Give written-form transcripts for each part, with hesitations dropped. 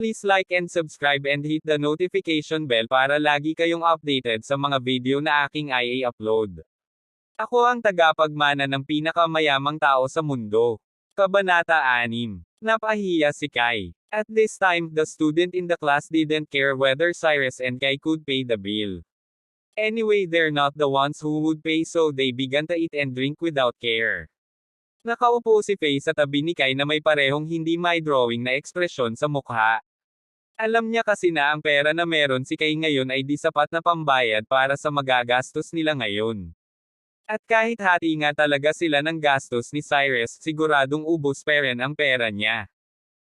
Please like and subscribe and hit the notification bell para lagi kayong updated sa mga video na aking i-upload. Ako ang tagapagmana ng pinakamayamang tao sa mundo. Kabanata 6. Napahiya si Kai. At this time, the student in the class didn't care whether Cyrus and Kai could pay the bill. Anyway, they're not the ones who would pay, so they began to eat and drink without care. Nakaupo si Faye sa tabi ni Kai na may parehong hindi may drawing na ekspresyon sa mukha. Alam niya kasi na ang pera na meron si Kai ngayon ay di sapat na pambayad para sa magagastos nila ngayon. At kahit hati nga talaga sila ng gastos ni Cyrus, siguradong ubos pa rin ang pera niya.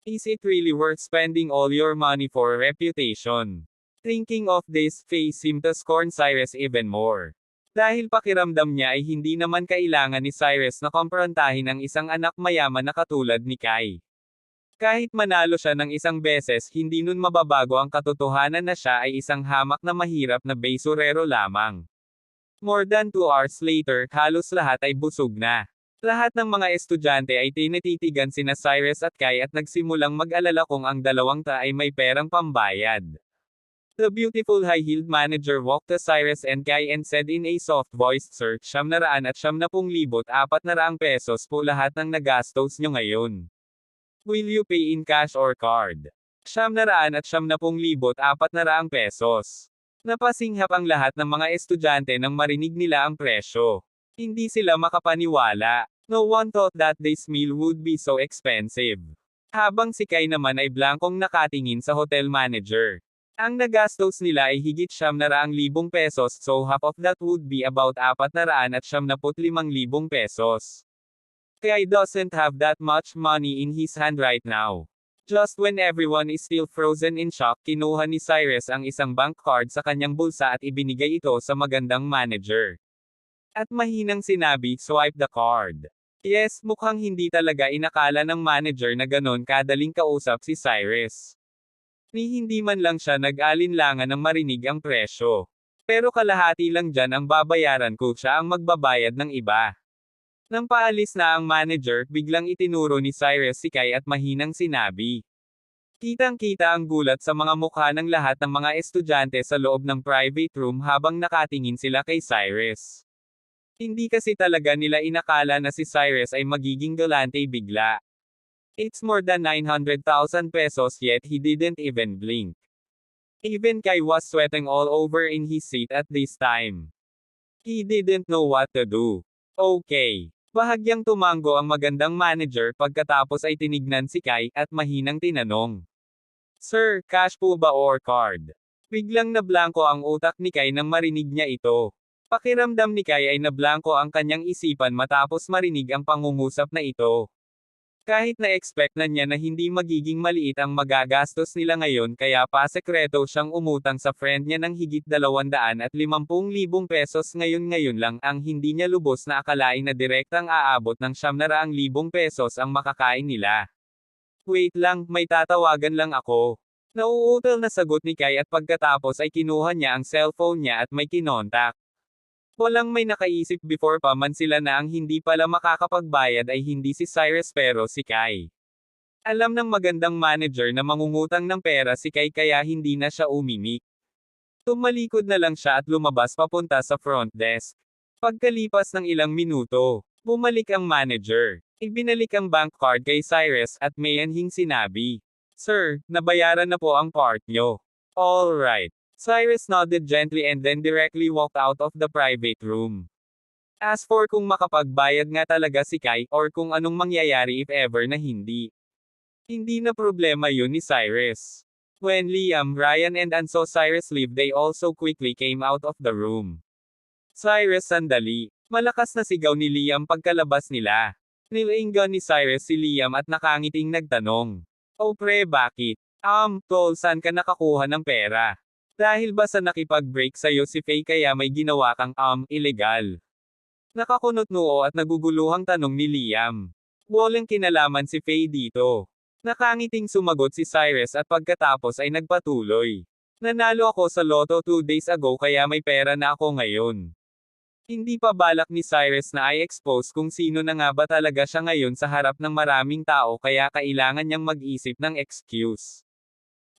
Is it really worth spending all your money for reputation? Thinking of this, Faye seemed to scorn Cyrus even more. Dahil pakiramdam niya ay hindi naman kailangan ni Cyrus na komprontahin ang isang anak mayaman na katulad ni Kai. Kahit manalo siya ng isang beses, hindi nun mababago ang katotohanan na siya ay isang hamak na mahirap na basurero lamang. More than 2 hours later, halos lahat ay busog na. Lahat ng mga estudyante ay tinititigan sina Cyrus at Kai at nagsimulang mag-alala kung ang dalawang ta ay may perang pambayad. The beautiful high-heeled manager walked to Cyrus and Kai and said in a soft voice, "Sir, 770,400 pesos po lahat ng nagastos nyo ngayon. Will you pay in cash or card?" 770,400 pesos. Napasinghap ang lahat ng mga estudyante nang marinig nila ang presyo. Hindi sila makapaniwala. No one thought that this meal would be so expensive. Habang si Kai naman ay blankong nakatingin sa hotel manager. Ang nagastos nila ay higit 700,000 pesos, so half of that would be about 475,000 pesos. Kai doesn't have that much money in his hand right now. Just when everyone is still frozen in shock, kinuha ni Cyrus ang isang bank card sa kanyang bulsa at ibinigay ito sa magandang manager. At mahinang sinabi, "Swipe the card." Yes, mukhang hindi talaga inakala ng manager na ganon kadaling kausap si Cyrus. Ni hindi man lang siya nag-alinlangan ng marinig ang presyo. Pero kalahati lang dyan ang babayaran ko, siya ang magbabayad ng iba. Nang paalis na ang manager, biglang itinuro ni Cyrus si Kai at mahinang sinabi. Kitang-kita ang gulat sa mga mukha ng lahat ng mga estudyante sa loob ng private room habang nakatingin sila kay Cyrus. Hindi kasi talaga nila inakala na si Cyrus ay magiging galante bigla. It's more than 900,000 pesos yet he didn't even blink. Even Kai was sweating all over in his seat at this time. He didn't know what to do. Okay. Bahagyang tumango ang magandang manager pagkatapos ay tinignan si Kai at mahinang tinanong. "Sir, cash po ba or card?" Biglang nablangko ang utak ni Kai nang marinig niya ito. Pakiramdam ni Kai ay nablangko ang kanyang isipan matapos marinig ang pangungusap na ito. Kahit na-expect na niya na hindi magiging maliit ang magagastos nila ngayon, kaya pasekreto siyang umutang sa friend niya ng higit 250,000 pesos ngayon lang ang hindi niya lubos na akalain na direktang aabot ng 700,000 pesos ang makakain nila. Wait lang, may tatawagan lang ako. Nauutal na sagot ni Kai at pagkatapos ay kinuha niya ang cellphone niya at may kinontak. Walang may nakaisip before pa man sila na ang hindi pala makakapagbayad ay hindi si Cyrus pero si Kai. Alam ng magandang manager na mangungutang ng pera si Kai kaya hindi na siya umimik. Tumalikod na lang siya at lumabas papunta sa front desk. Pagkalipas ng ilang minuto, bumalik ang manager. Ibinalik ang bank card kay Cyrus at mayanhing sinabi, "Sir, nabayaran na po ang part nyo." "Alright." Cyrus nodded gently and then directly walked out of the private room. As for kung makapagbayad nga talaga si Kai, or kung anong mangyayari if ever na hindi. Hindi na problema yun ni Cyrus. When Liam, Ryan and Ann saw Cyrus leave, they also quickly came out of the room. "Cyrus, sandali." Malakas na sigaw ni Liam pagkalabas nila. Nilainggan ni Cyrus si Liam at nakangiting nagtanong. "Oh pre, bakit? Tol, saan ka nakakuha ng pera? Dahil ba sa nakipag-break sa'yo si Faye kaya may ginawa kang, illegal?" Nakakunot noo at naguguluhang tanong ni Liam. Walang kinalaman si Faye dito. Nakangiting sumagot si Cyrus at pagkatapos ay nagpatuloy. "Nanalo ako sa loto 2 days ago kaya may pera na ako ngayon." Hindi pa balak ni Cyrus na i-expose kung sino na nga ba talaga siya ngayon sa harap ng maraming tao kaya kailangan niyang mag-isip ng excuse.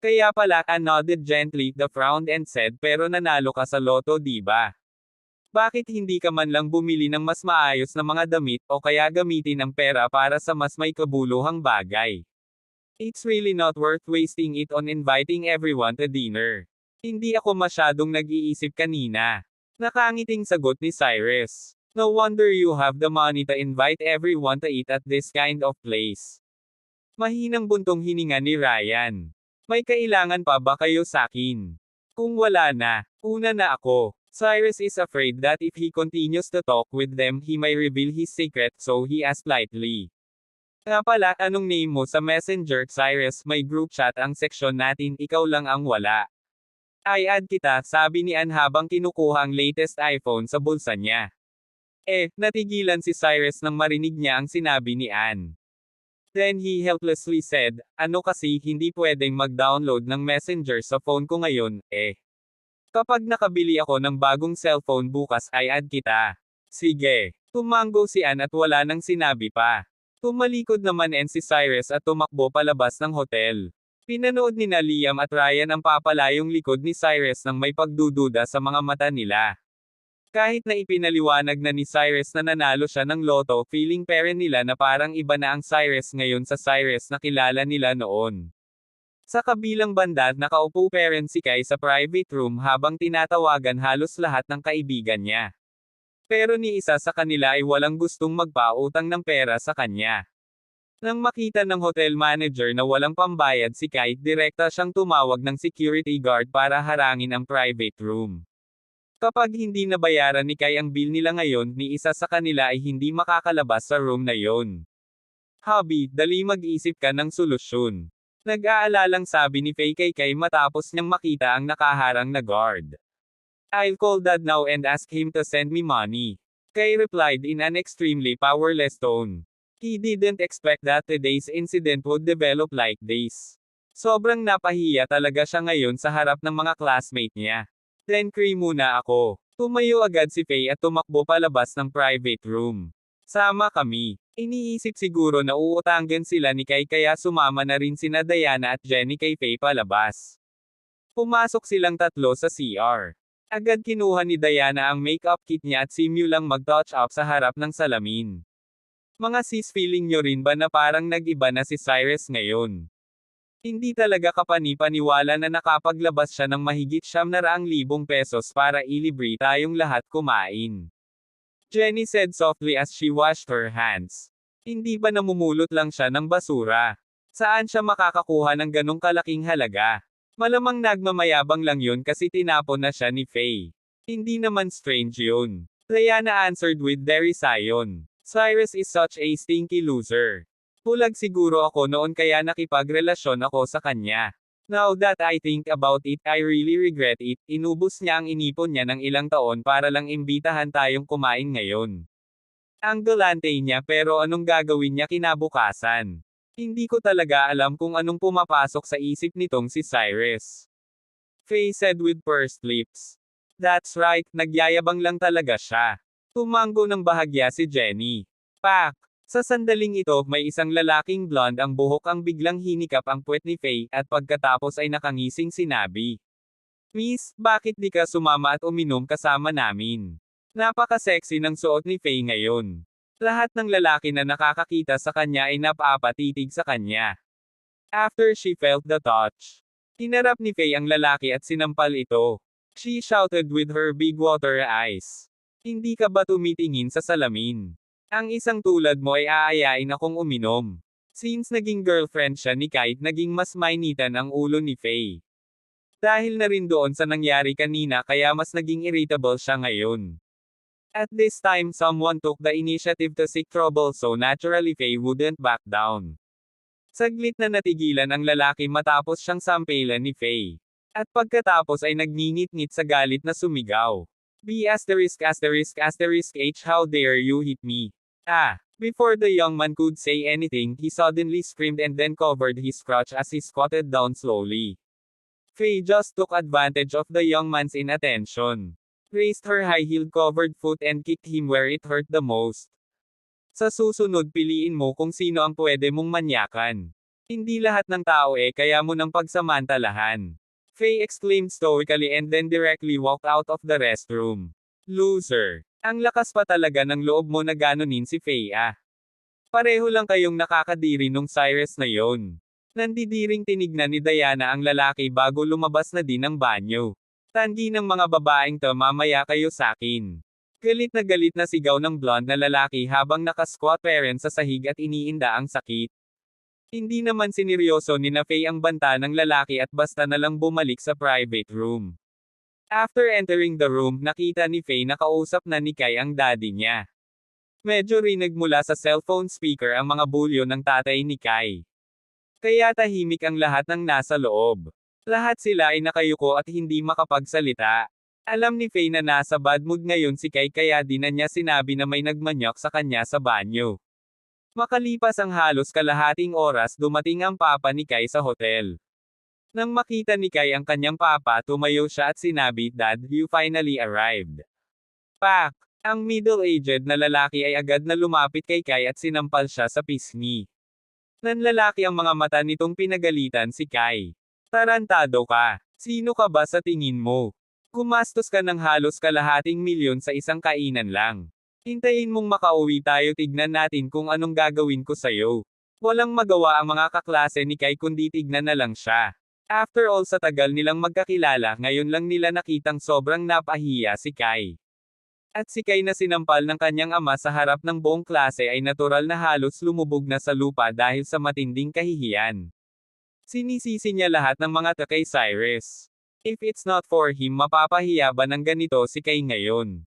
Kaya pala, nodded gently, the frowned and said, pero nanalo ka sa loto di ba? Bakit hindi ka man lang bumili ng mas maayos na mga damit o kaya gamitin ang pera para sa mas may kabuluhang bagay? It's really not worth wasting it on inviting everyone to dinner. Hindi ako masyadong nag-iisip kanina. Nakangiting sagot ni Cyrus. No wonder you have the money to invite everyone to eat at this kind of place. Mahinang buntong hininga ni Ryan. May kailangan pa ba kayo sakin? Kung wala na, una na ako. Cyrus is afraid that if he continues to talk with them he may reveal his secret so he asked lightly. Nga pala, anong name mo sa messenger? Cyrus, may group chat ang seksyon natin, ikaw lang ang wala. I-add kita, sabi ni Ann habang kinukuha ang latest iPhone sa bulsa niya. Natigilan si Cyrus nang marinig niya ang sinabi ni Ann. Then he helplessly said, ano kasi hindi pwedeng mag-download ng messenger sa phone ko ngayon, Kapag nakabili ako ng bagong cellphone bukas ay add kita. Sige. Tumanggo si Ann at wala nang sinabi pa. Tumalikod naman si Cyrus at tumakbo palabas ng hotel. Pinanood ni Liam at Ryan ang papalayong likod ni Cyrus nang may pagdududa sa mga mata nila. Kahit na ipinaliwanag na ni Cyrus na nanalo siya ng loto, feeling pa rin nila na parang iba na ang Cyrus ngayon sa Cyrus na kilala nila noon. Sa kabilang banda, nakaupo pa rin si Kai sa private room habang tinatawagan halos lahat ng kaibigan niya. Pero ni isa sa kanila ay walang gustong magpautang ng pera sa kanya. Nang makita ng hotel manager na walang pambayad si Kai, direkta siyang tumawag ng security guard para harangin ang private room. Kapag hindi nabayaran ni Kai ang bill nila ngayon, ni isa sa kanila ay hindi makakalabas sa room na yon. Hubby, dali mag-isip ka ng solusyon. Nag-aalalang sabi ni Faye kay Kai matapos niyang makita ang nakaharang na guard. I'll call Dad now and ask him to send me money. Kai replied in an extremely powerless tone. He didn't expect that today's incident would develop like this. Sobrang napahiya talaga siya ngayon sa harap ng mga classmate niya. Then cry muna ako. Tumayo agad si Faye at tumakbo palabas ng private room. Sama kami. Iniisip siguro na uutanggan sila ni Kai kaya sumama na rin sina Diana at Jenny kay Faye palabas. Pumasok silang tatlo sa CR. Agad kinuha ni Diana ang makeup kit niya at simulang mag-touch up sa harap ng salamin. Mga sis, feeling nyo rin ba na parang nag-iba na si Cyrus ngayon? Hindi talaga kapani-paniwala na nakapaglabas siya ng mahigit 700,000 pesos para ilibre tayong lahat kumain. Jenny said softly as she washed her hands. Hindi ba namumulot lang siya ng basura? Saan siya makakakuha ng ganong kalaking halaga? Malamang nagmamayabang lang yun kasi tinapon na siya ni Faye. Hindi naman strange yun. Diana answered with derision. Cyrus is such a stinky loser. Pulag siguro ako noon kaya nakipagrelasyon ako sa kanya. Now that I think about it, I really regret it. Inubos niya ang inipon niya ng ilang taon para lang imbitahan tayong kumain ngayon. Ang galante niya pero anong gagawin niya kinabukasan? Hindi ko talaga alam kung anong pumapasok sa isip nitong si Cyrus. Faye said with pursed lips. That's right, nagyayabang lang talaga siya. Tumanggo ng bahagya si Jenny. Pak! Sa sandaling ito, may isang lalaking blonde ang buhok ang biglang hinikap ang puwet ni Faye, at pagkatapos ay nakangising sinabi. Miss, bakit di ka sumama at uminom kasama namin? Napaka-sexy ng suot ni Faye ngayon. Lahat ng lalaki na nakakakita sa kanya ay napapatitig sa kanya. After she felt the touch, hinarap ni Faye ang lalaki at sinampal ito. She shouted with her big water eyes. Hindi ka ba tumitingin sa salamin? Ang isang tulad mo ay aayain akong uminom. Since naging girlfriend siya ni Kai, naging mas mainitan ang ulo ni Faye. Dahil na rin doon sa nangyari kanina kaya mas naging irritable siya ngayon. At this time someone took the initiative to seek trouble so naturally Faye wouldn't back down. Saglit na natigilan ang lalaki matapos siyang sampelan ni Faye. At pagkatapos ay nagngingit-ngit sa galit na sumigaw. B********H how dare you hit me? Before the young man could say anything, he suddenly screamed and then covered his crotch as he squatted down slowly. Faye just took advantage of the young man's inattention. Raised her high-heeled covered foot and kicked him where it hurt the most. Sa susunod piliin mo kung sino ang pwede mong manyakan. Hindi lahat ng tao kaya mo ng pagsamantalahan. Faye exclaimed stoically and then directly walked out of the restroom. Loser. Ang lakas pa talaga ng loob mo na ganunin si Faye ah. Pareho lang kayong nakakadiri nung Cyrus na yon. Nandidiring tinignan ni Diana ang lalaki bago lumabas na din ng banyo. Tandi ng mga babaeng to, mamaya kayo sakin. Galit na sigaw ng blonde na lalaki habang nakasquat parent sa sahig at iniinda ang sakit. Hindi naman sineryoso ni na Faye ang banta ng lalaki at basta na lang bumalik sa private room. After entering the room, nakita ni Faye na kausap na ni Kai ang daddy niya. Medyo rinig mula sa cellphone speaker ang mga bulyo ng tatay ni Kai. Kaya tahimik ang lahat ng nasa loob. Lahat sila ay nakayuko at hindi makapagsalita. Alam ni Faye na nasa bad mood ngayon si Kai kaya di na niya sinabi na may nagmanyok sa kanya sa banyo. Makalipas ang halos kalahating oras dumating ang papa ni Kai sa hotel. Nang makita ni Kai ang kanyang papa tumayo siya at sinabi, "Dad, you finally arrived." Pak! Ang middle-aged na lalaki ay agad na lumapit kay Kai at sinampal siya sa pisngi. Nanlalaki ang mga mata nitong pinagalitan si Kai. Tarantado ka. Sino ka ba sa tingin mo? Gumastos ka ng halos kalahating milyon sa isang kainan lang. Hintayin mong makauwi tayo, tignan natin kung anong gagawin ko sa'yo. Walang magawa ang mga kaklase ni Kai kundi tignan na lang siya. After all sa tagal nilang magkakilala, ngayon lang nila nakitang sobrang napahiya si Kai. At si Kai na sinampal ng kanyang ama sa harap ng buong klase ay natural na halos lumubog na sa lupa dahil sa matinding kahihiyan. Sinisisi niya lahat ng mga to kay Cyrus. If it's not for him, mapapahiya ba ng ganito si Kai ngayon?